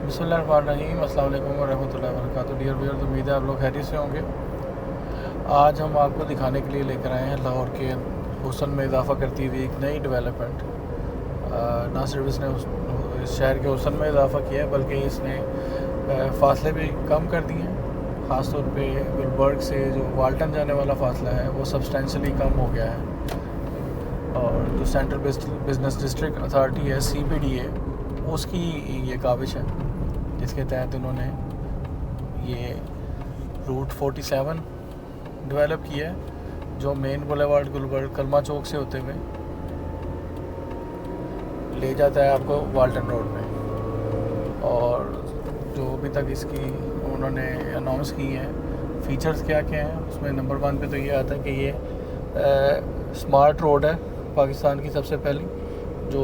बिस्मिल्लाहिर्रहमानिर्रहीम, अस्सलाम वालेकुम वरहमतुल्लाहि वबरकातुहू। डियर व्यूअर्स, उम्मीद है आप लोग खैरियत से होंगे। आज हम आपको दिखाने के लिए लेकर आए हैं लाहौर के हुस्न में इजाफ़ा करती हुई एक नई डेवलपमेंट। ना सिर्फ इसने इस शहर के हुस्न में इजाफ़ा किया है बल्कि इसने फ़ासले भी कम कर दिए हैं। ख़ास तौर पे गुलबर्ग से जो वाल्टन जाने वाला फ़ासला है वो सब्सटेंशली कम हो गया है। और जो सेंट्रल बिजनेस डिस्ट्रिक्ट अथॉरिटी है CBDA, उसकी ये काविश है जिसके तहत उन्होंने ये रूट 47 डेवलप किया है, जो मेन बुलेवार्ड गुलबर्ग कलमा चौक से होते हुए ले जाता है आपको वाल्टन रोड में। और जो अभी तक इसकी उन्होंने अनाउंस की है फ़ीचर्स क्या क्या हैं, उसमें नंबर 1 पे तो ये आता है कि ये स्मार्ट रोड है, पाकिस्तान की सबसे पहली, जो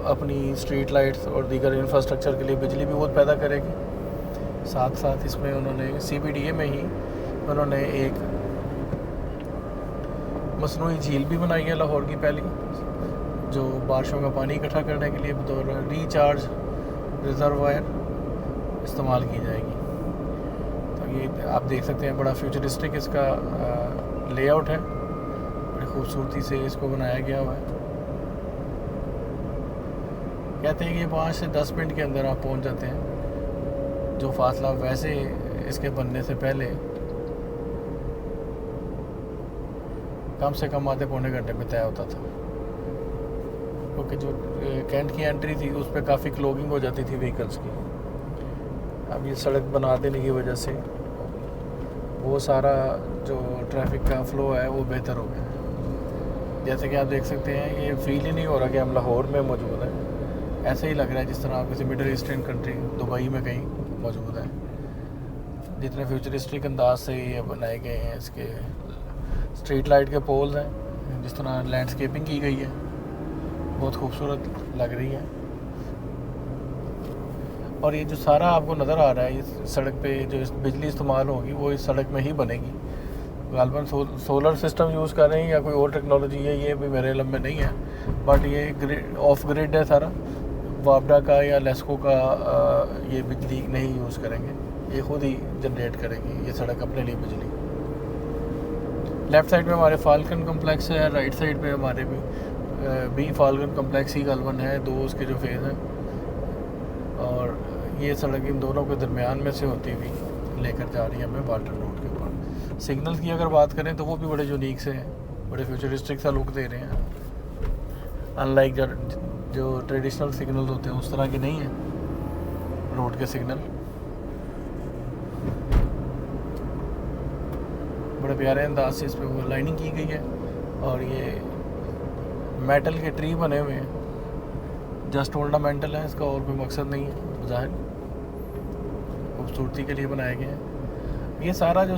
अपनी स्ट्रीट लाइट्स और दीगर इंफ्रास्ट्रक्चर के लिए बिजली भी बहुत पैदा करेगी। साथ साथ इसमें उन्होंने CBDA में ही उन्होंने एक मसनूई झील भी बनाई है, लाहौर की पहली, जो बारिशों का पानी इकट्ठा करने के लिए बतौर रिचार्ज रिजर्वायर इस्तेमाल की जाएगी। तो ये आप देख सकते हैं, बड़ा फ्यूचरिस्टिक इसका लेआउट है, बड़ी खूबसूरती से इसको बनाया गया हुआ है। कहते हैं कि 5 से 10 मिनट के अंदर आप पहुंच जाते हैं, जो फासला वैसे इसके बनने से पहले कम से कम आधे पौने घंटे में तय होता था, क्योंकि जो कैंट की एंट्री थी उस पर काफ़ी क्लोगिंग हो जाती थी व्हीकल्स की। अब ये सड़क बना देने की वजह से वो सारा जो ट्रैफिक का फ़्लो है वो बेहतर हो गया। जैसे कि आप देख सकते हैं, ये फील ही नहीं हो रहा कि हम लाहौर में मौजूद हैं। ऐसे ही लग रहा है जिस तरह आप किसी मिडल ईस्टर्न कंट्री दुबई में कहीं मौजूद है। जितने फ्यूचरिस्टिक अंदाज से ये बनाए गए हैं, इसके स्ट्रीट लाइट के पोल्स हैं, जिस तरह लैंडस्केपिंग की गई है, बहुत खूबसूरत लग रही है। और ये जो सारा आपको नज़र आ रहा है, इस सड़क पे जो बिजली इस्तेमाल होगी वो इस सड़क में ही बनेगी। गालबन सोलर सिस्टम यूज़ कर रहे हैं या कोई और टेक्नोलॉजी है, ये भी मेरे इल्म में नहीं है, बट ये ऑफ ग्रिड है सारा। वापडा का या लेस्को का ये बिजली नहीं यूज़ करेंगे, ये खुद ही जनरेट करेगी ये सड़क अपने लिए बिजली। लेफ़्ट साइड में हमारे फाल्कन कम्प्लेक्स है, राइट साइड पे हमारे भी फाल्कन कम्प्लेक्स ही गालबन है, 2 उसके जो फेज़ हैं। और ये सड़क इन दोनों के दरमियान में से होती हुई लेकर जा रही है हमें वाल्टन रोड के ऊपर। सिग्नल की अगर बात करें तो वो भी बड़े यूनिक से हैं, बड़े फ्यूचरिस्टिक सा लुक दे रहे हैं। अनलाइक जो ट्रेडिशनल सिग्नल होते हैं उस तरह के नहीं है रोड के सिग्नल। बड़े प्यारे अंदाज से इस पर वो लाइनिंग की गई है, और ये मेटल के ट्री बने हुए हैं, जस्ट ऑर्नामेंटल है, इसका और कोई मकसद नहीं है, ज़ाहिर खूबसूरती के लिए बनाए गए हैं। ये सारा जो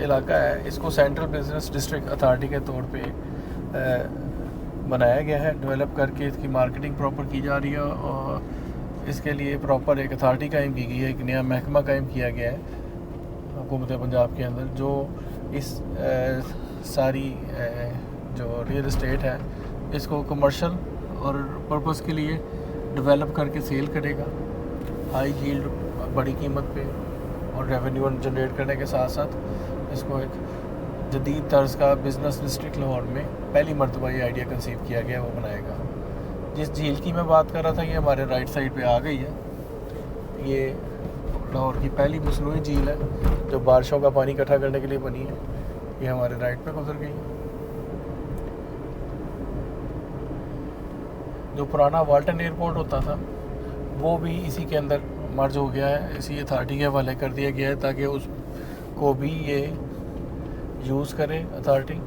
इलाका है इसको सेंट्रल बिजनेस डिस्ट्रिक्ट अथॉरिटी के तौर पे बनाया गया है, डेवलप करके इसकी मार्केटिंग प्रॉपर की जा रही है। और इसके लिए प्रॉपर एक अथॉरिटी कायम की गई है, एक नया महकमा कायम किया गया है हुकूमत पंजाब के अंदर, जो इस सारी जो रियल इस्टेट है इसको कमर्शियल और पर्पस के लिए डेवलप करके सेल करेगा, हाई यील्ड, बड़ी कीमत पे, और रेवेन्यू जनरेट करने के साथ साथ इसको एक जदीद तर्ज का बिज़नेस डिस्ट्रिक्ट लाहौर में पहली मरतबा ये आइडिया कंसीव किया गया, वो बनाएगा। जिस झील की मैं बात कर रहा था ये हमारे राइट साइड पे आ गई है। ये लाहौर की पहली मसनूई झील है जो बारिशों का पानी इकट्ठा करने के लिए बनी है, ये हमारे राइट पे गुजर गई है। जो पुराना वाल्टन एयरपोर्ट होता था वो भी इसी के अंदर मर्ज हो गया है, इसी अथॉरिटी के हवाले कर दिया गया है, ताकि उसको भी ये यूज़ करे अथॉरिटी,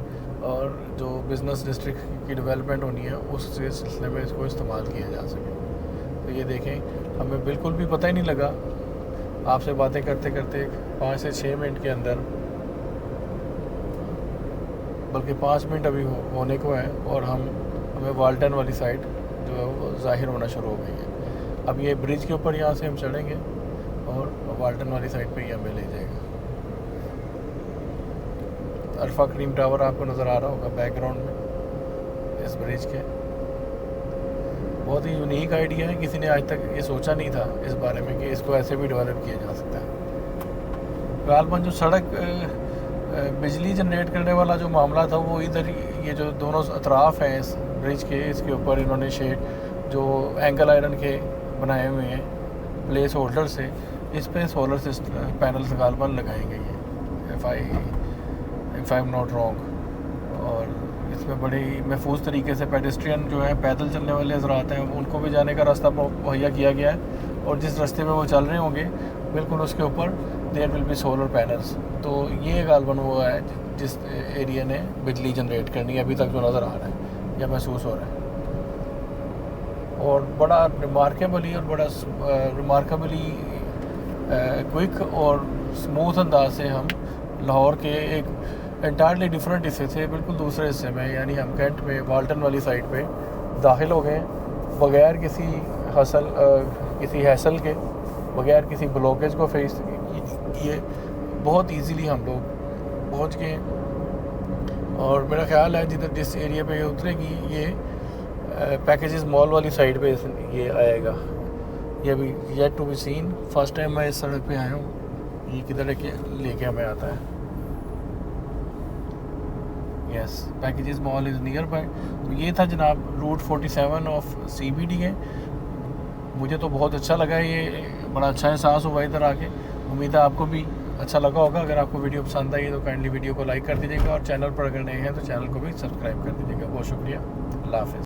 और जो बिज़नेस डिस्ट्रिक्ट की डेवलपमेंट होनी है उस सिलसिले में इसको इस्तेमाल किया जा सके। तो ये देखें, हमें बिल्कुल भी पता ही नहीं लगा, आपसे बातें करते करते 5 से 6 मिनट के अंदर, बल्कि 5 मिनट अभी होने को है, और हमें वाल्टन वाली साइड जो है वो ज़ाहिर होना शुरू हो गई है। अब ये ब्रिज के ऊपर यहाँ से हम चढ़ेंगे और वाल्टन वाली साइड पे ही हमें ले जाएगा। अल्फ़ा क्रीम टावर आपको नज़र आ रहा होगा बैकग्राउंड में इस ब्रिज के। बहुत ही यूनिक आइडिया है, किसी ने आज तक ये सोचा नहीं था इस बारे में कि इसको ऐसे भी डेवलप किया जा सकता है। गालबन जो सड़क बिजली जनरेट करने वाला जो मामला था वो इधर ये जो दोनों अतराफ़ हैं इस ब्रिज के, इसके ऊपर इन्होंने शेड जो एंगल आयरन के बनाए हुए हैं प्लेस होल्डर से, इस पे सोलर सिस्टम पैनल्स गालबन लगाए गए हैं if I am not wrong. और इसमें बड़े ही महफूज तरीके से पेडेस्ट्रियन जो है पैदल चलने वाले हज़रात हैं उनको भी जाने का रास्ता मुहैया किया गया है, और जिस रास्ते में वो चल रहे होंगे बिल्कुल उसके ऊपर there will be solar panels. तो ये गालबन वो है जिस एरिया ने बिजली जनरेट करनी है अभी तक जो नज़र आ रहा है या महसूस हो रहा है। और बड़ा रिमार्केबली क्विक और स्मूथ अंदाज से हम लाहौर के एक एंटायरली डिफरेंट हिस्से से बिल्कुल दूसरे हिस्से में, यानी हम कैंट में वाल्टन वाली साइड पे दाखिल हो गए बग़ैर किसी हैसल के, बग़ैर किसी ब्लॉकेज को फेस किए बहुत इजीली हम लोग पहुंच गए। और मेरा ख्याल है जिस एरिया पे उतरेगी ये पैकेजेस मॉल वाली साइड पे ये आएगा, ये अभी yet to be seen. First time मैं इस सड़क पे आया हूँ, ये किधर लेके हमें आता है। Yes, packages mall is near by. तो ये था जनाब रूट 47 ऑफ CBD है। मुझे तो बहुत अच्छा लगा, ये बड़ा अच्छा एहसास हुआ इधर आके। उम्मीद है आपको भी अच्छा लगा होगा। अगर आपको वीडियो पसंद आई तो काइंडली वीडियो को लाइक कर दीजिएगा, और चैनल पर अगर नए हैं तो चैनल को भी सब्सक्राइब कर दीजिएगा। बहुत शुक्रिया, अल्लाह हाफ़िज़।